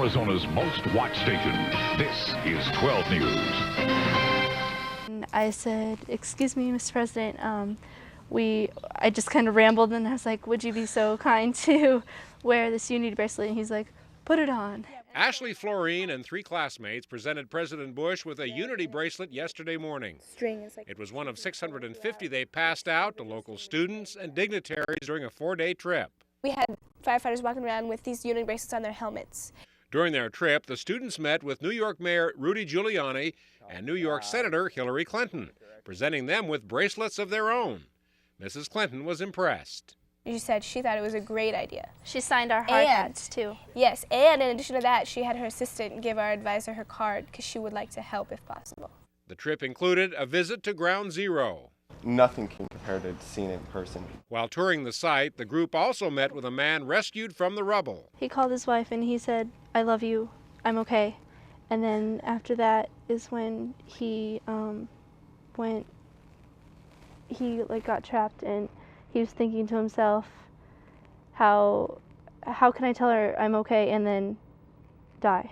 Arizona's most watched station. This is 12 News. I said, "Excuse me, Mr. President, I just kind of rambled and I was like, would you be so kind to wear this unity bracelet?" And he's like, "Put it on." Ashley Florine and 3 classmates presented President Bush with a unity bracelet yesterday morning. It was one of 650 they passed out to local students and dignitaries during a 4-day trip. We had firefighters walking around with these unity bracelets on their helmets. During their trip, the students met with New York Mayor Rudy Giuliani and New York Senator Hillary Clinton, presenting them with bracelets of their own. Mrs. Clinton was impressed. She said she thought it was a great idea. She signed our hard hats too. Yes, and in addition to that, she had her assistant give our advisor her card because she would like to help if possible. The trip included a visit to Ground Zero. Nothing can compare to seeing it in person. While touring the site, the group also met with a man rescued from the rubble. He called his wife and he said, "I love you, I'm okay." And then after that is when he got trapped and he was thinking to himself, how can I tell her I'm okay and then die?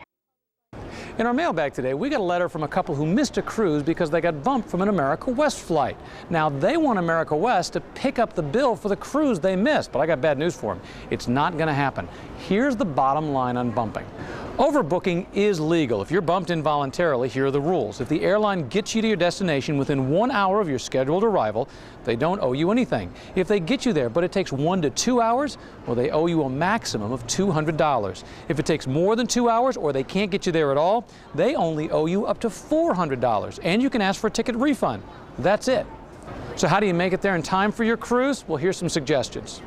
In our mailbag today, we got a letter from a couple who missed a cruise because they got bumped from an America West flight. Now, they want America West to pick up the bill for the cruise they missed, but I got bad news for them. It's not going to happen. Here's the bottom line on bumping. Overbooking is legal. If you're bumped involuntarily, here are the rules. If the airline gets you to your destination within 1 hour of your scheduled arrival, they don't owe you anything. If they get you there, but it takes 1 to 2 hours, well, they owe you a maximum of $200. If it takes more than 2 hours or they can't get you there at all, they only owe you up to $400, and you can ask for a ticket refund. That's it. So how do you make it there in time for your cruise? Well, here's some suggestions.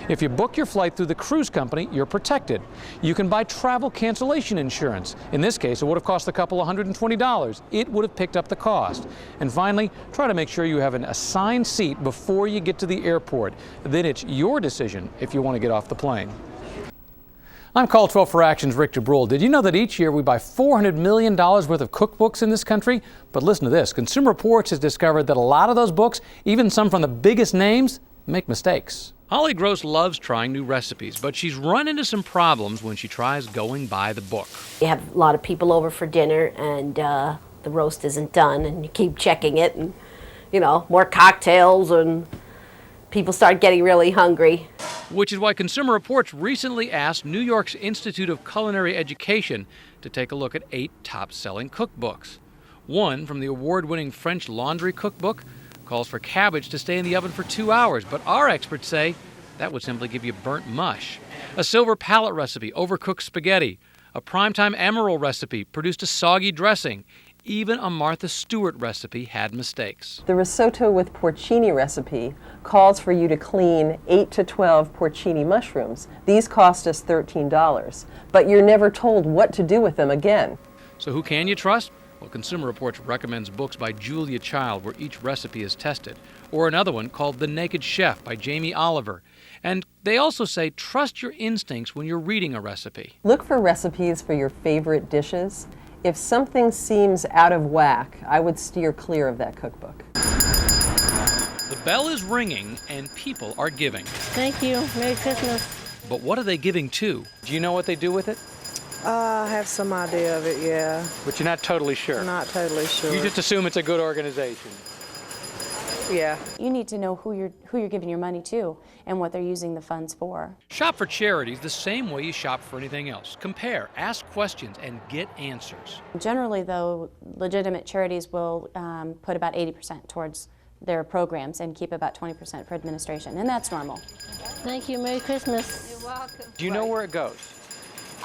If you book your flight through the cruise company, you're protected. You can buy travel cancellation insurance. In this case, it would have cost a couple $120. It would have picked up the cost. And finally, try to make sure you have an assigned seat before you get to the airport. Then it's your decision if you want to get off the plane. I'm Call 12 for Action's Rick Debruhl. Did you know that each year we buy $400 million worth of cookbooks in this country? But listen to this. Consumer Reports has discovered that a lot of those books, even some from the biggest names, make mistakes. Holly Gross loves trying new recipes, but she's run into some problems when she tries going by the book. You have a lot of people over for dinner and the roast isn't done and you keep checking it and, more cocktails and people start getting really hungry. Which is why Consumer Reports recently asked New York's Institute of Culinary Education to take a look at 8 top-selling cookbooks. One from the award-winning French Laundry cookbook calls for cabbage to stay in the oven for 2 hours, but our experts say that would simply give you burnt mush. A silver palette recipe overcooked spaghetti. A primetime Emerald recipe produced a soggy dressing. Even a Martha Stewart recipe had mistakes. The risotto with porcini recipe calls for you to clean 8 to 12 porcini mushrooms. These cost us $13, but you're never told what to do with them again. So who can you trust? Well, Consumer Reports recommends books by Julia Child where each recipe is tested, or another one called The Naked Chef by Jamie Oliver. And they also say trust your instincts when you're reading a recipe. Look for recipes for your favorite dishes. If something seems out of whack, I would steer clear of that cookbook. The bell is ringing and people are giving. Thank you. Merry Christmas. But what are they giving to? Do you know what they do with it? I have some idea of it, yeah. But you're not totally sure? Not totally sure. You just assume it's a good organization? Yeah. You need to know who you're giving your money to and what they're using the funds for. Shop for charities the same way you shop for anything else. Compare, ask questions, and get answers. Generally, though, legitimate charities will put about 80% towards their programs and keep about 20% for administration, and that's normal. Thank you. Merry Christmas. You're welcome. Do you know where it goes?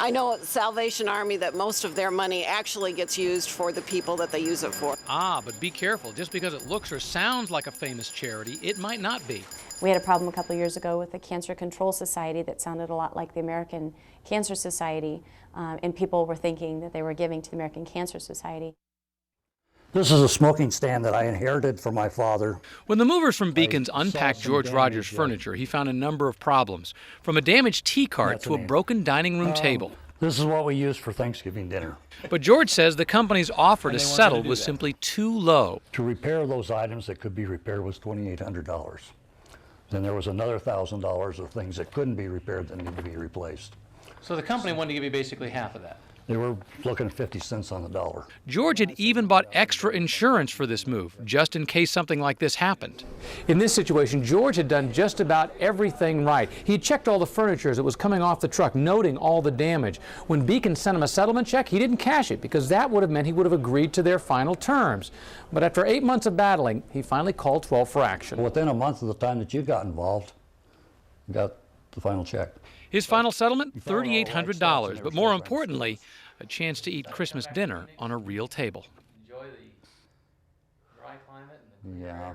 I know at Salvation Army that most of their money actually gets used for the people that they use it for. Ah, but be careful. Just because it looks or sounds like a famous charity, it might not be. We had a problem a couple years ago with the Cancer Control Society that sounded a lot like the American Cancer Society, and people were thinking that they were giving to the American Cancer Society. This is a smoking stand that I inherited from my father. When the movers from Beacons unpacked George Rogers' furniture, he found a number of problems, from a damaged tea cart to a broken dining room table. This is what we use for Thanksgiving dinner. But George says the company's offer to settle was simply too low. To repair those items that could be repaired was $2,800. Then there was another $1,000 of things that couldn't be repaired that needed to be replaced. So the company wanted to give you basically half of that. They were looking at 50 cents on the dollar. George had even bought extra insurance for this move, just in case something like this happened. In this situation, George had done just about everything right. He had checked all the furniture as it was coming off the truck, noting all the damage. When Beacon sent him a settlement check, he didn't cash it because that would have meant he would have agreed to their final terms. But after 8 months of battling, he finally called 12 for action. Within a month of the time that you got involved, you got the final check. His final settlement, $3,800, but more importantly, a chance to eat Christmas dinner on a real table. Enjoy the dry climate and the Yeah.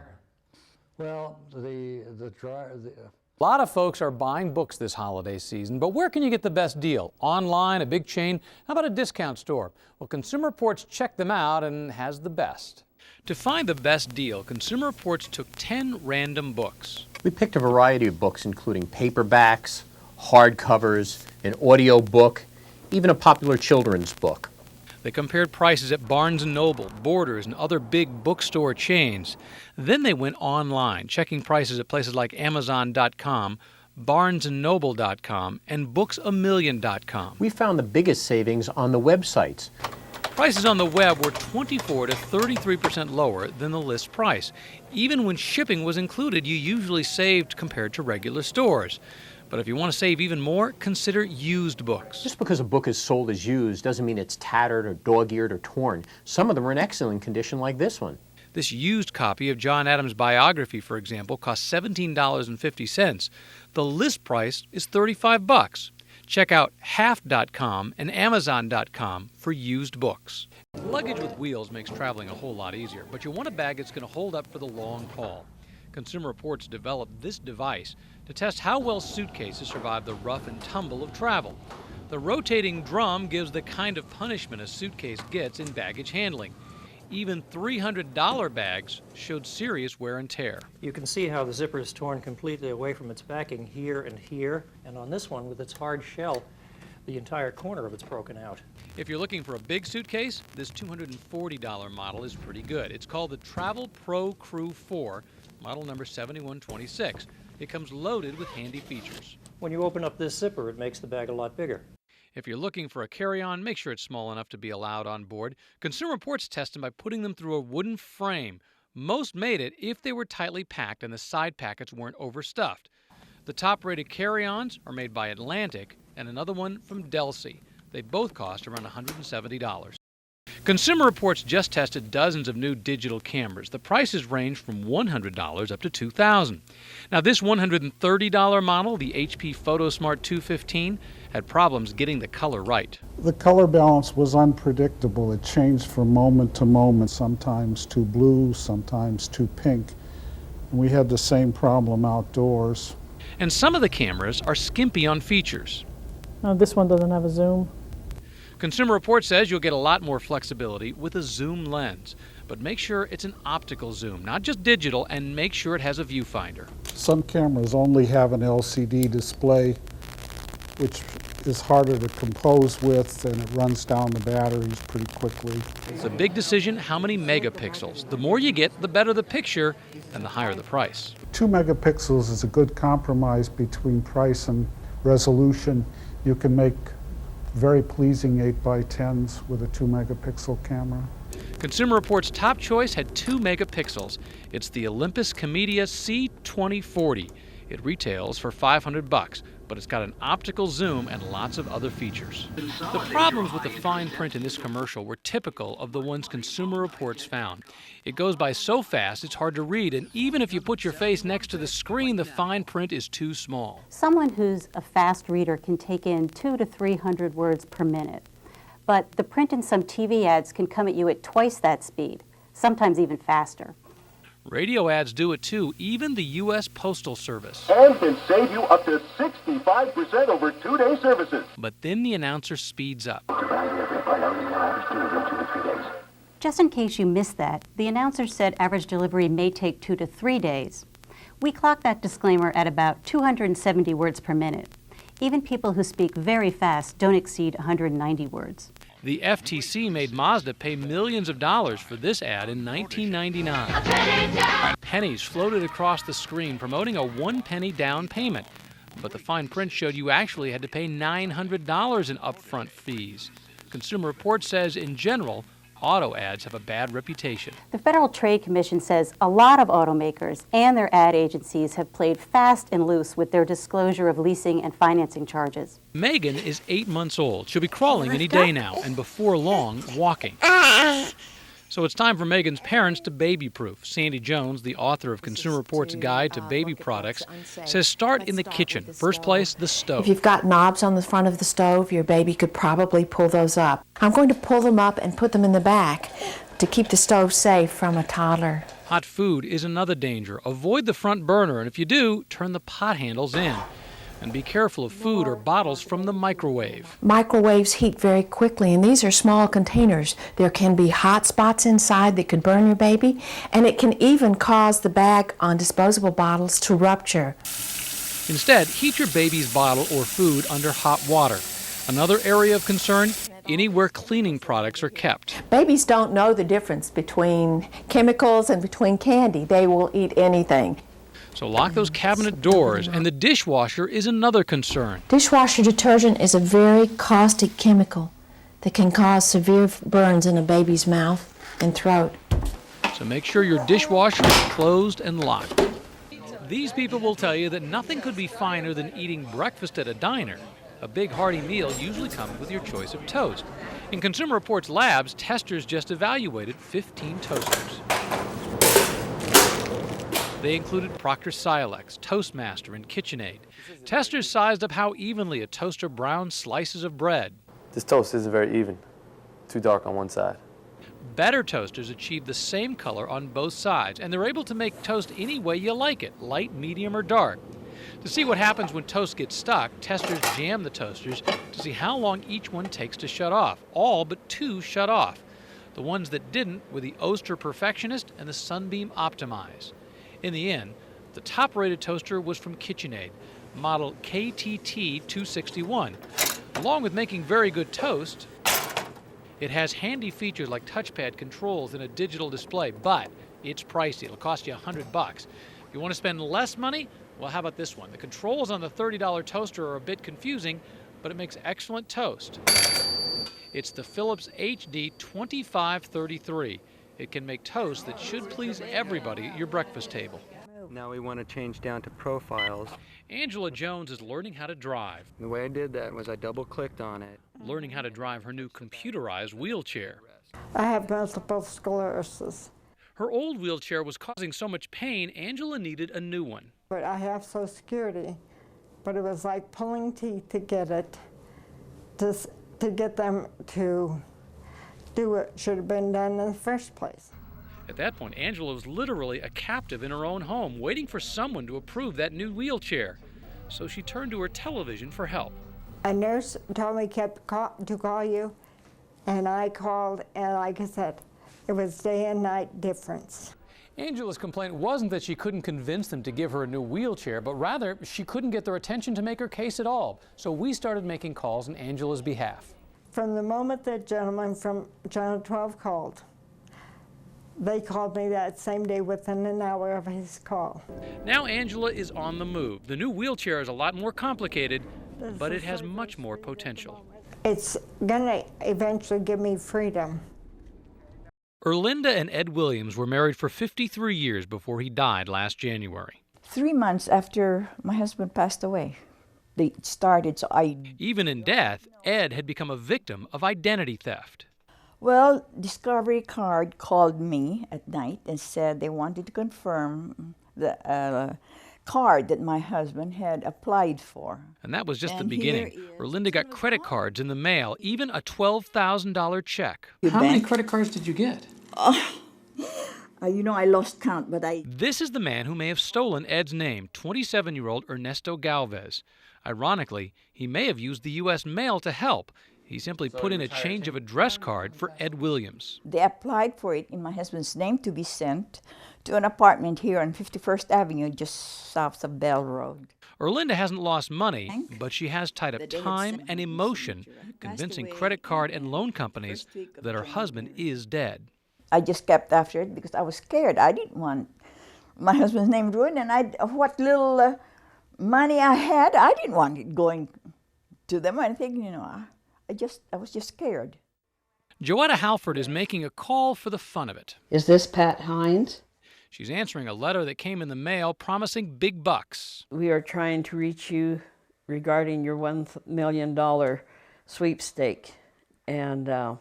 Well, a lot of folks are buying books this holiday season, but where can you get the best deal? Online, a big chain? How about a discount store? Well, Consumer Reports checked them out and has the best. To find the best deal, Consumer Reports took 10 random books. We picked a variety of books, including paperbacks, hardcovers, an audio book, even a popular children's book. They compared prices at Barnes & Noble, Borders, and other big bookstore chains. Then they went online, checking prices at places like Amazon.com, BarnesandNoble.com, and BooksAMillion.com. We found the biggest savings on the websites. Prices on the web were 24 to 33% lower than the list price. Even when shipping was included, you usually saved compared to regular stores. But if you want to save even more, consider used books. Just because a book is sold as used doesn't mean it's tattered or dog-eared or torn. Some of them are in excellent condition, like this one. This used copy of John Adams' biography, for example, cost $17.50. The list price is $35. Check out half.com and Amazon.com for used books. Luggage with wheels makes traveling a whole lot easier, but you want a bag that's going to hold up for the long haul. Consumer Reports developed this device to test how well suitcases survive the rough and tumble of travel. The rotating drum gives the kind of punishment a suitcase gets in baggage handling. Even $300 bags showed serious wear and tear. You can see how the zipper is torn completely away from its backing here, and on this one with its hard shell, the entire corner of it's broken out. If you're looking for a big suitcase, this $240 model is pretty good. It's called the Travel Pro Crew 4, model number 7126. It comes loaded with handy features. When you open up this zipper, it makes the bag a lot bigger. If you're looking for a carry-on, make sure it's small enough to be allowed on board. Consumer Reports test them by putting them through a wooden frame. Most made it if they were tightly packed and the side packets weren't overstuffed. The top-rated carry-ons are made by Atlantic and another one from Delsey. They both cost around $170. Consumer Reports just tested dozens of new digital cameras. The prices range from $100 up to $2,000. Now, this $130 model, the HP PhotoSmart 215, had problems getting the color right. The color balance was unpredictable. It changed from moment to moment, sometimes too blue, sometimes too pink. And we had the same problem outdoors. And some of the cameras are skimpy on features. This one doesn't have a zoom. Consumer Reports says you'll get a lot more flexibility with a zoom lens, but make sure it's an optical zoom, not just digital, and make sure it has a viewfinder. Some cameras only have an LCD display, which is harder to compose with, and it runs down the batteries pretty quickly. It's a big decision how many megapixels. The more you get, the better the picture, and the higher the price. 2 megapixels is a good compromise between price and resolution. You can make very pleasing 8x10s with a 2 megapixel camera. Consumer Reports' top choice had 2 megapixels. It's the Olympus Comedia C2040. It retails for $500, but it's got an optical zoom and lots of other features. The problems with the fine print in this commercial were typical of the ones Consumer Reports found. It goes by so fast it's hard to read, and even if you put your face next to the screen, the fine print is too small. Someone who's a fast reader can take in 200 to 300 words per minute, but the print in some TV ads can come at you at twice that speed, sometimes even faster. Radio ads do it too, even the U.S. Postal Service. And can save you up to 65% over 2-day services. But then the announcer speeds up. Just in case you missed that, the announcer said average delivery may take 2 to 3 days. We clock that disclaimer at about 270 words per minute. Even people who speak very fast don't exceed 190 words. The FTC made Mazda pay millions of dollars for this ad in 1999. Pennies floated across the screen promoting a 1 penny down payment. But the fine print showed you actually had to pay $900 in upfront fees. Consumer Reports says, in general, auto ads have a bad reputation. The Federal Trade Commission says a lot of automakers and their ad agencies have played fast and loose with their disclosure of leasing and financing charges. Megan is 8 months old. She'll be crawling any day now, and before long, walking. So it's time for Megan's parents to baby-proof. Sandy Jones, the author of Consumer Reports' Guide to Baby Products, says start in the kitchen. First place, the stove. If you've got knobs on the front of the stove, your baby could probably pull those up. I'm going to pull them up and put them in the back to keep the stove safe from a toddler. Hot food is another danger. Avoid the front burner, and if you do, turn the pot handles in. And be careful of food or bottles from the microwave. Microwaves heat very quickly, and these are small containers. There can be hot spots inside that could burn your baby, and it can even cause the bag on disposable bottles to rupture. Instead, heat your baby's bottle or food under hot water. Another area of concern, anywhere cleaning products are kept. Babies don't know the difference between chemicals and between candy. They will eat anything. So lock those cabinet doors, and the dishwasher is another concern. Dishwasher detergent is a very caustic chemical that can cause severe burns in a baby's mouth and throat. So make sure your dishwasher is closed and locked. These people will tell you that nothing could be finer than eating breakfast at a diner. A big hearty meal usually comes with your choice of toast. In Consumer Reports labs, testers just evaluated 15 toasters. They included Procter Silex, Toastmaster, and KitchenAid. Testers sized up how evenly a toaster browns slices of bread. This toast isn't very even. Too dark on one side. Better toasters achieve the same color on both sides, and they're able to make toast any way you like it, light, medium, or dark. To see what happens when toast gets stuck, testers jam the toasters to see how long each one takes to shut off. All but 2 shut off. The ones that didn't were the Oster Perfectionist and the Sunbeam Optimize. In the end, the top-rated toaster was from KitchenAid, model KTT261. Along with making very good toast, it has handy features like touchpad controls and a digital display, but it's pricey. It'll cost you $100. If you want to spend less money, well, how about this one? The controls on the $30 toaster are a bit confusing, but it makes excellent toast. It's the Philips HD 2533. It can make toast that should please everybody at your breakfast table. Now we want to change down to profiles. Angela Jones is learning how to drive. The way I did that was I double-clicked on it. Learning how to drive her new computerized wheelchair. I have multiple sclerosis. Her old wheelchair was causing so much pain, Angela needed a new one. But I have Social Security, but it was like pulling teeth to get it, to get them to do what should have been done in the first place. At that point, Angela was literally a captive in her own home, waiting for someone to approve that new wheelchair. So she turned to her television for help. A nurse told me to call you, and I called, and like I said, it was day and night difference. Angela's complaint wasn't that she couldn't convince them to give her a new wheelchair, but rather she couldn't get their attention to make her case at all. So we started making calls on Angela's behalf. From the moment that gentleman from Channel 12 called, they called me that same day within an hour of his call. Now Angela is on the move. The new wheelchair is a lot more complicated, but it has much more potential. It's gonna eventually give me freedom. Erlinda and Ed Williams were married for 53 years before he died last January. 3 months after my husband passed away, it started, so Even in death, Ed had become a victim of identity theft. Well, Discovery Card called me at night and said they wanted to confirm the card that my husband had applied for. And that was just the beginning. Erlinda got credit cards in the mail, even a $12,000 check. How many credit cards did you get? You know, I lost count, but This is the man who may have stolen Ed's name, 27-year-old Ernesto Galvez. Ironically, he may have used the U.S. mail to help. He simply put in a change of address card for Ed Williams. They applied for it in my husband's name to be sent to an apartment here on 51st Avenue, just south of Bell Road. Erlinda hasn't lost money, but she has tied up time and emotion convincing credit card and loan companies that her husband is dead. I just kept after it because I was scared. I didn't want my husband's name ruined, and what little money I had, I didn't want it going to them or anything, you know. I was just scared. Joetta Halford is making a call for the fun of it. Is this Pat Hines? She's answering a letter that came in the mail promising big bucks. We are trying to reach you regarding your $1 million sweepstake, and I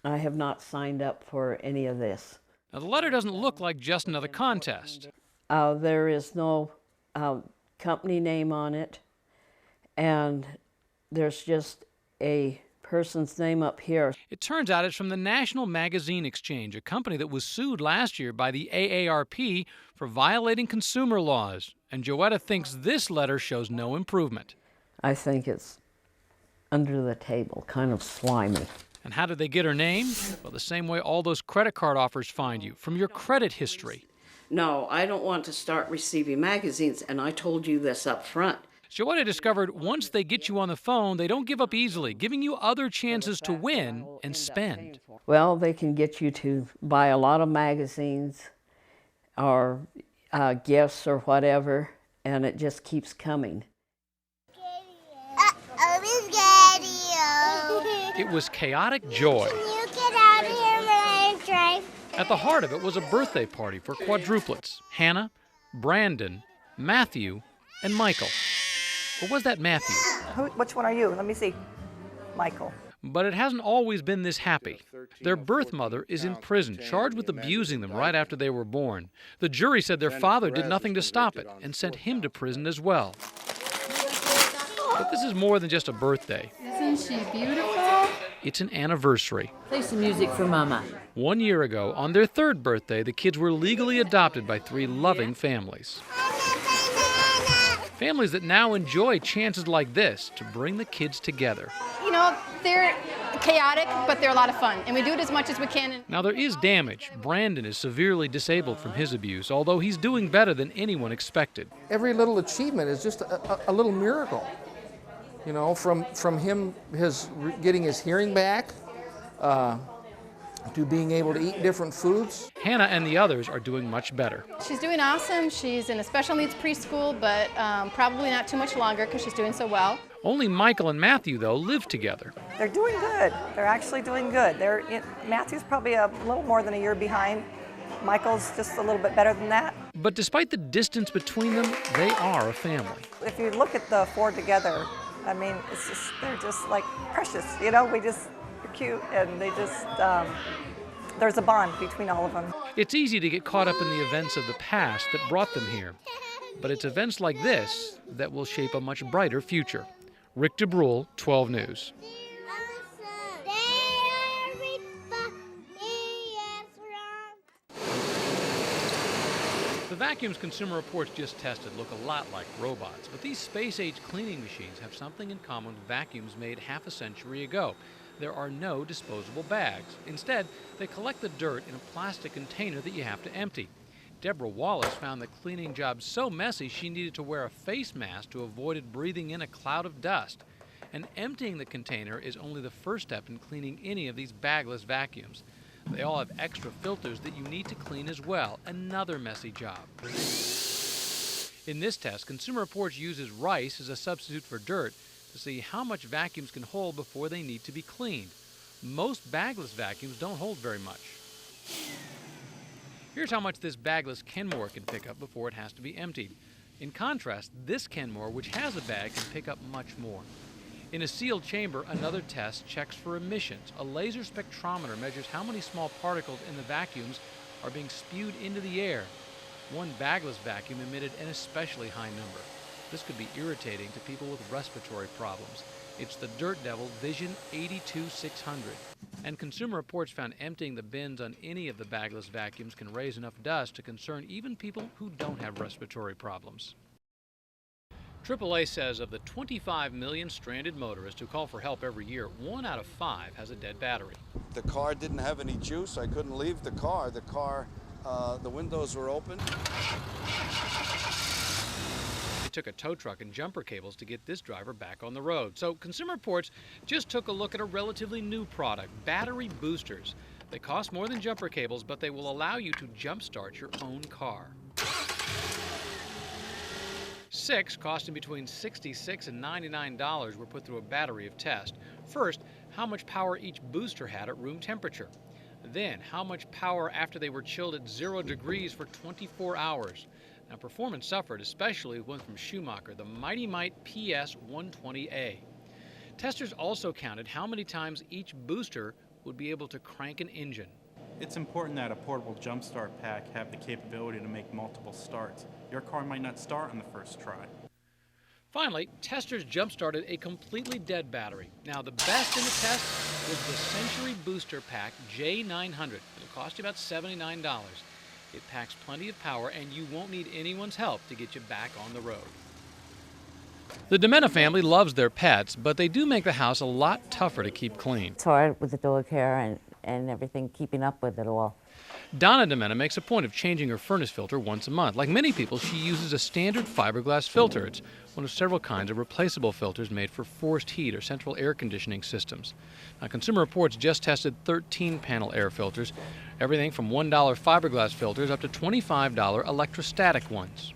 have not signed up for any of this. Now, the letter doesn't look like just another contest. There is no company name on it, and there's just a person's name up here. It turns out it's from the National Magazine Exchange, a company that was sued last year by the AARP for violating consumer laws. And Joetta thinks this letter shows no improvement. I think it's under the table, kind of slimy. And how did they get her name? Well, the same way all those credit card offers find you, from your credit history. No, I don't want to start receiving magazines, and I told you this up front. Joetta discovered once they get you on the phone, they don't give up easily, giving you other chances to win and spend. Well, they can get you to buy a lot of magazines or gifts or whatever, and it just keeps coming. It was chaotic joy. Can you get out of here when I drive? At the heart of it was a birthday party for quadruplets, Hannah, Brandon, Matthew, and Michael. Or was that Matthew? Which one are you? Let me see. Michael. But it hasn't always been this happy. Their birth mother is in prison, charged with abusing them right after they were born. The jury said their father did nothing to stop it and sent him to prison as well. But this is more than just a birthday. Isn't she beautiful? It's an anniversary. Play some music for Mama. 1 year ago, on their third birthday, the kids were legally adopted by 3 loving families. Families that now enjoy chances like this to bring the kids together. You know, they're chaotic, but they're a lot of fun, and we do it as much as we can. Now, there is damage. Brandon is severely disabled from his abuse, although he's doing better than anyone expected. Every little achievement is just a little miracle. You know, from him getting his hearing back, to being able to eat different foods. Hannah and the others are doing much better. She's doing awesome. She's in a special needs preschool, but probably not too much longer because she's doing so well. Only Michael and Matthew, though, live together. They're doing good. They're actually doing good. Matthew's probably a little more than a year behind. Michael's just a little bit better than that. But despite the distance between them, they are a family. If you look at the 4 together, I mean, they're just like precious. You know, they're cute, and they just, there's a bond between all of them. It's easy to get caught up in the events of the past that brought them here. But it's events like this that will shape a much brighter future. Rick Debruhl, 12 News. The vacuums Consumer Reports just tested look a lot like robots, but these space-age cleaning machines have something in common with vacuums made half a century ago. There are no disposable bags. Instead, they collect the dirt in a plastic container that you have to empty. Deborah Wallace found the cleaning job so messy she needed to wear a face mask to avoid breathing in a cloud of dust. And emptying the container is only the first step in cleaning any of these bagless vacuums. They all have extra filters that you need to clean as well, another messy job. In this test, Consumer Reports uses rice as a substitute for dirt to see how much vacuums can hold before they need to be cleaned. Most bagless vacuums don't hold very much. Here's how much this bagless Kenmore can pick up before it has to be emptied. In contrast, this Kenmore, which has a bag, can pick up much more. In a sealed chamber, another test checks for emissions. A laser spectrometer measures how many small particles in the vacuums are being spewed into the air. One bagless vacuum emitted an especially high number. This could be irritating to people with respiratory problems. It's the Dirt Devil Vision 82600. And Consumer Reports found emptying the bins on any of the bagless vacuums can raise enough dust to concern even people who don't have respiratory problems. AAA says of the 25 million stranded motorists who call for help every year, 1 out of 5 has a dead battery. The car didn't have any juice. I couldn't leave the car. The windows were open. It took a tow truck and jumper cables to get this driver back on the road. So Consumer Reports just took a look at a relatively new product, battery boosters. They cost more than jumper cables, but they will allow you to jumpstart your own car. 6, costing between $66 and $99, were put through a battery of tests. First, how much power each booster had at room temperature. Then, how much power after they were chilled at 0 degrees for 24 hours. Now, performance suffered, especially with one from Schumacher, the Mighty Mite PS 120A. Testers also counted how many times each booster would be able to crank an engine. It's important that a portable jump start pack have the capability to make multiple starts. Your car might not start on the first try. Finally, testers jump-started a completely dead battery. Now, the best in the test was the Century Booster Pack J900. It'll cost you about $79. It packs plenty of power, and you won't need anyone's help to get you back on the road. The DeMena family loves their pets, but they do make the house a lot tougher to keep clean. It's hard with the dog hair and everything, keeping up with it all. Donna DeMena makes a point of changing her furnace filter once a month. Like many people, she uses a standard fiberglass filter. It's one of several kinds of replaceable filters made for forced heat or central air conditioning systems. Now, Consumer Reports just tested 13-panel air filters, everything from $1 fiberglass filters up to $25 electrostatic ones.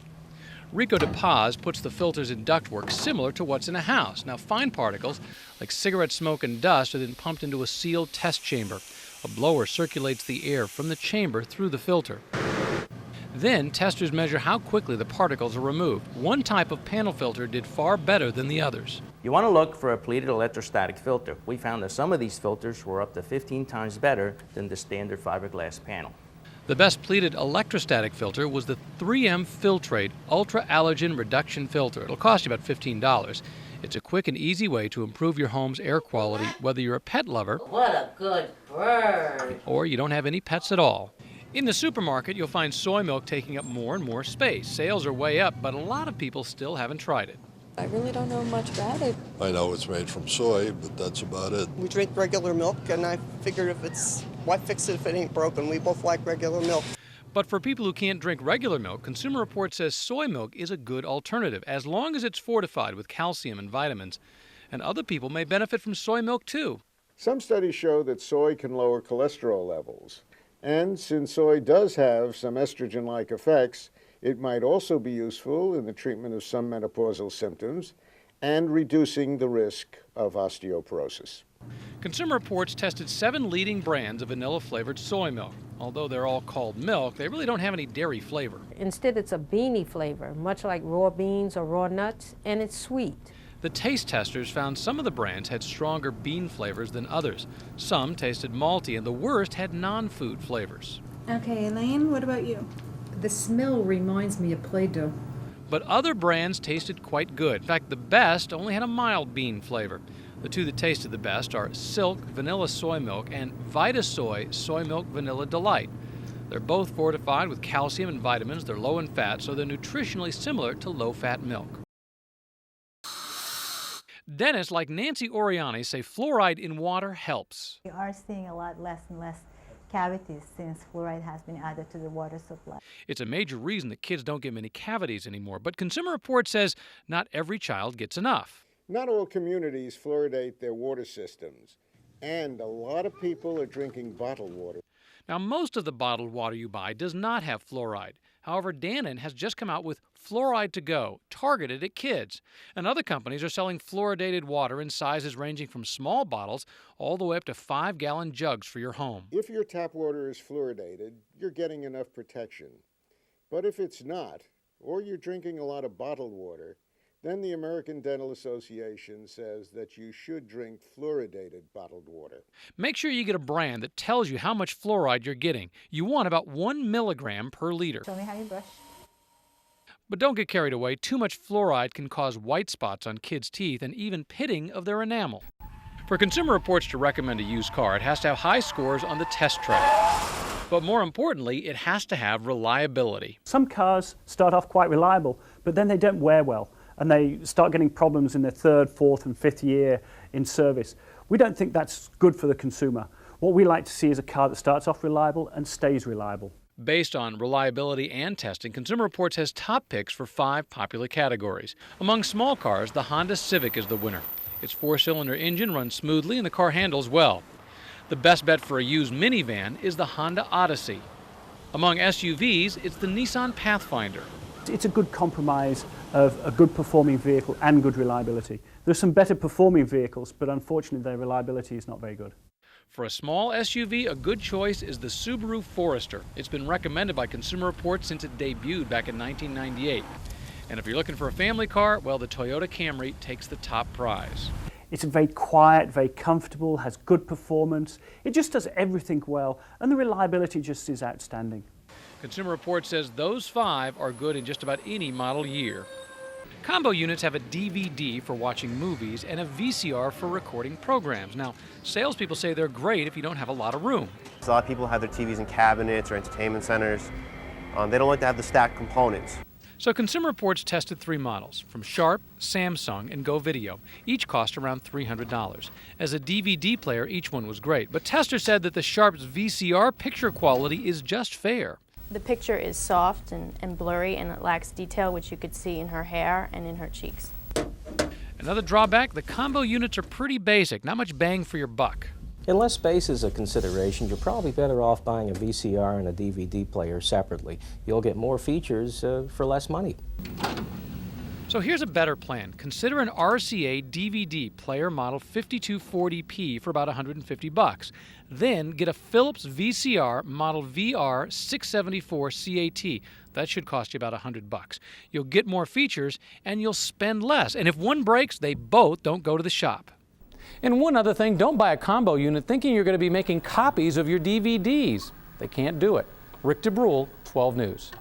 Rico de Paz puts the filters in ductwork similar to what's in a house. Now, fine particles, like cigarette smoke and dust, are then pumped into a sealed test chamber. A blower circulates the air from the chamber through the filter. Then, testers measure how quickly the particles are removed. One type of panel filter did far better than the others. You want to look for a pleated electrostatic filter. We found that some of these filters were up to 15 times better than the standard fiberglass panel. The best pleated electrostatic filter was the 3M Filtrate Ultra Allergen Reduction Filter. It'll cost you about $15. It's a quick and easy way to improve your home's air quality, whether you're a pet lover What a good bird. or you don't have any pets at all. In the supermarket, you'll find soy milk taking up more and more space. Sales are way up, but a lot of people still haven't tried it. I really don't know much about it. I know it's made from soy, but that's about it. We drink regular milk, and I figured why fix it if it ain't broken? We both like regular milk. But for people who can't drink regular milk, Consumer Reports says soy milk is a good alternative, as long as it's fortified with calcium and vitamins. And other people may benefit from soy milk too. Some studies show that soy can lower cholesterol levels. And since soy does have some estrogen-like effects, it might also be useful in the treatment of some menopausal symptoms and reducing the risk of osteoporosis. Consumer Reports tested 7 leading brands of vanilla-flavored soy milk. Although they're all called milk, they really don't have any dairy flavor. Instead, it's a beanie flavor, much like raw beans or raw nuts, and it's sweet. The taste testers found some of the brands had stronger bean flavors than others. Some tasted malty, and the worst had non-food flavors. Okay, Elaine, what about you? The smell reminds me of Play-Doh. But other brands tasted quite good. In fact, the best only had a mild bean flavor. The two that tasted the best are Silk Vanilla Soy Milk and Vitasoy Soy Milk Vanilla Delight. They're both fortified with calcium and vitamins. They're low in fat, so they're nutritionally similar to low-fat milk. Dentists like Nancy Oriani say fluoride in water helps. We are seeing a lot less and less cavities since fluoride has been added to the water supply. It's a major reason that kids don't get many cavities anymore, but Consumer Reports says not every child gets enough. Not all communities fluoridate their water systems, and a lot of people are drinking bottled water. Now, most of the bottled water you buy does not have fluoride. However, Dannon has just come out with Fluoride to Go, targeted at kids. And other companies are selling fluoridated water in sizes ranging from small bottles all the way up to 5-gallon jugs for your home. If your tap water is fluoridated, you're getting enough protection. But if it's not, or you're drinking a lot of bottled water, then the American Dental Association says that you should drink fluoridated bottled water. Make sure you get a brand that tells you how much fluoride you're getting. You want about 1 milligram per liter. Show me how you brush. But don't get carried away. Too much fluoride can cause white spots on kids' teeth and even pitting of their enamel. For Consumer Reports to recommend a used car, it has to have high scores on the test track. But more importantly, it has to have reliability. Some cars start off quite reliable, but then they don't wear well, and they start getting problems in their 3rd, 4th, and 5th year in service. We don't think that's good for the consumer. What we like to see is a car that starts off reliable and stays reliable. Based on reliability and testing, Consumer Reports has top picks for 5 popular categories. Among small cars, the Honda Civic is the winner. Its 4-cylinder engine runs smoothly and the car handles well. The best bet for a used minivan is the Honda Odyssey. Among SUVs, it's the Nissan Pathfinder. It's a good compromise of a good performing vehicle and good reliability. There's some better performing vehicles, but unfortunately their reliability is not very good. For a small SUV, a good choice is the Subaru Forester. It's been recommended by Consumer Reports since it debuted back in 1998. And if you're looking for a family car, well, the Toyota Camry takes the top prize. It's very quiet, very comfortable, has good performance. It just does everything well, and the reliability just is outstanding. Consumer Reports says those 5 are good in just about any model year. Combo units have a DVD for watching movies and a VCR for recording programs. Now, salespeople say they're great if you don't have a lot of room. A lot of people have their TVs in cabinets or entertainment centers. They don't like to have the stacked components. So Consumer Reports tested 3 models from Sharp, Samsung, and Go Video. Each cost around $300. As a DVD player, each one was great, but testers said that the Sharp's VCR picture quality is just fair. The picture is soft and blurry, and it lacks detail, which you could see in her hair and in her cheeks. Another drawback, the combo units are pretty basic, not much bang for your buck. Unless space is a consideration, you're probably better off buying a VCR and a DVD player separately. You'll get more features for less money. So here's a better plan. Consider an RCA DVD player model 5240p for about $150. Then get a Philips VCR model VR 674 CAT. That should cost you about $100. You'll get more features and you'll spend less. And if one breaks, they both don't go to the shop. And one other thing, don't buy a combo unit thinking you're going to be making copies of your DVDs. They can't do it. Rick Debruhl, 12 News.